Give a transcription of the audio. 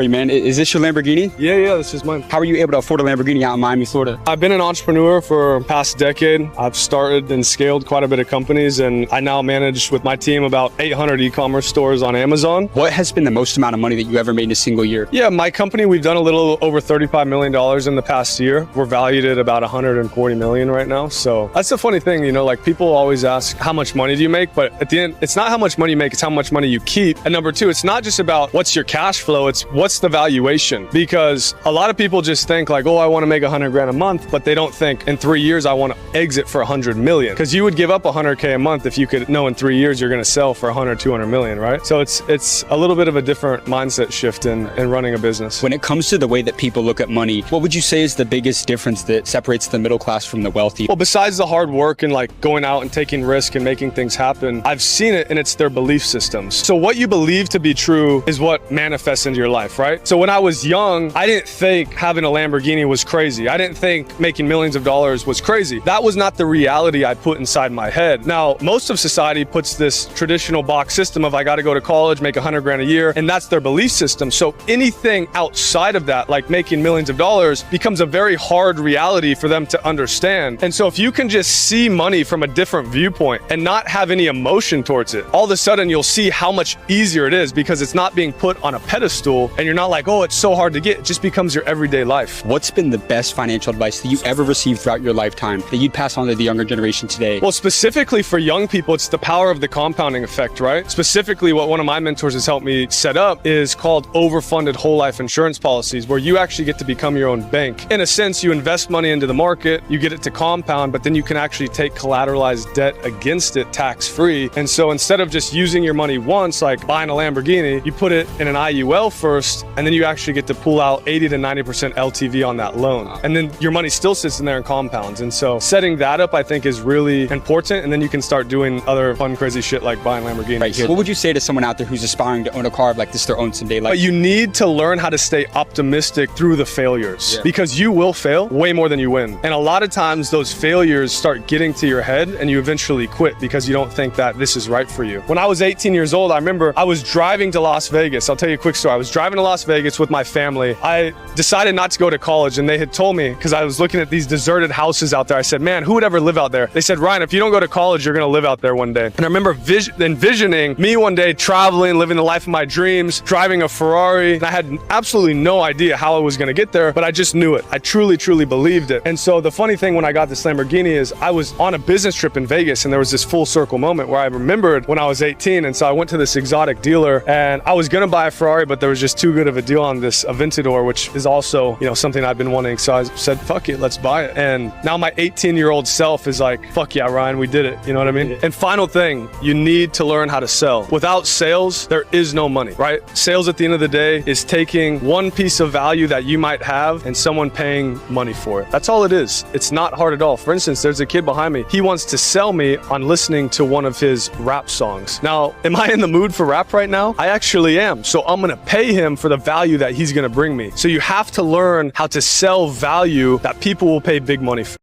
Hey man, is this your Lamborghini? Yeah, this is mine. How are you able to afford a Lamborghini out in Miami, Florida? I've been an entrepreneur for the past decade. I've started and scaled quite a bit of companies, and I now manage with my team about 800 e-commerce stores on Amazon. What has been the most amount of money that you ever made in a single year? Yeah, my company, we've done a little over $35 million in the past year. We're valued at about $140 million right now. So that's the funny thing, you know, like people always ask, how much money do you make? But at the end, it's not how much money you make, it's how much money you keep. And number two, it's not just about what's your cash flow, it's what's the valuation. Because a lot of people just think like, oh, I want to make 100 grand a month, but they don't think in 3 years, I want to exit for 100 million. Because you would give up 100K a month if you could know in 3 years, you're going to sell for 100, 200 million, right? So it's a little bit of a different mindset shift in running a business. When it comes to the way that people look at money, what would you say is the biggest difference that separates the middle class from the wealthy? Well, besides the hard work and like going out and taking risk and making things happen, I've seen it, and it's their belief systems. So what you believe to be true is what manifests into your life, right? So when I was young, I didn't think having a Lamborghini was crazy. I didn't think making millions of dollars was crazy. That was not the reality I put inside my head. Now, most of society puts this traditional box system of I got to go to college, make 100 grand a year, and that's their belief system. So anything outside of that, like making millions of dollars, becomes a very hard reality for them to understand. And so if you can just see money from a different viewpoint and not have any emotion towards it, all of a sudden you'll see how much easier it is, because it's not being put on a pedestal and you're not like, oh, it's so hard to get. It just becomes your everyday life. What's been the best financial advice that you ever received throughout your lifetime that you'd pass on to the younger generation today? Well, specifically for young people, it's the power of the compounding effect, right? Specifically, what one of my mentors has helped me set up is called overfunded whole life insurance policies, where you actually get to become your own bank. In a sense, you invest money into the market, you get it to compound, but then you can actually take collateralized debt against it tax-free. And so instead of just using your money once, like buying a Lamborghini, you put it in an IUL first, and then you actually get to pull out 80 to 90% LTV on that loan. And then your money still sits in there and compounds. And so setting that up, I think, is really important. And then you can start doing other fun, crazy shit like buying Lamborghinis. Right here. What would you say to someone out there who's aspiring to own a car like this their own someday? But you need to learn how to stay optimistic through the failures, because you will fail way more than you win. And a lot of times those failures start getting to your head and you eventually quit because you don't think that this is right for you. When I was 18 years old, I remember I was driving to Las Vegas. I'll tell you a quick story. I was driving to Las Vegas with my family. I decided not to go to college, and they had told me, because I was looking at these deserted houses out there, I said, man, who would ever live out there? They said, Ryan, if you don't go to college, you're going to live out there one day. And I remember envisioning me one day traveling, living the life of my dreams, driving a Ferrari. And I had absolutely no idea how I was going to get there, but I just knew it. I truly, truly believed it. And so the funny thing when I got this Lamborghini is I was on a business trip in Vegas, and there was this full circle moment where I remembered when I was 18. And so I went to this exotic dealer, and I was going to buy a Ferrari, but there was just too good of a deal on this Aventador, which is also, you know, something I've been wanting. So I said, fuck it, let's buy it. And now my 18-year-old self is like, fuck yeah, Ryan, we did it. You know what I mean? And final thing, you need to learn how to sell. Without sales, there is no money, right? Sales at the end of the day is taking one piece of value that you might have and someone paying money for it. That's all it is. It's not hard at all. For instance, there's a kid behind me. He wants to sell me on listening to one of his rap songs. Now, am I in the mood for rap right now? I actually am. So I'm going to pay him for the value that he's going to bring me. So you have to learn how to sell value that people will pay big money for.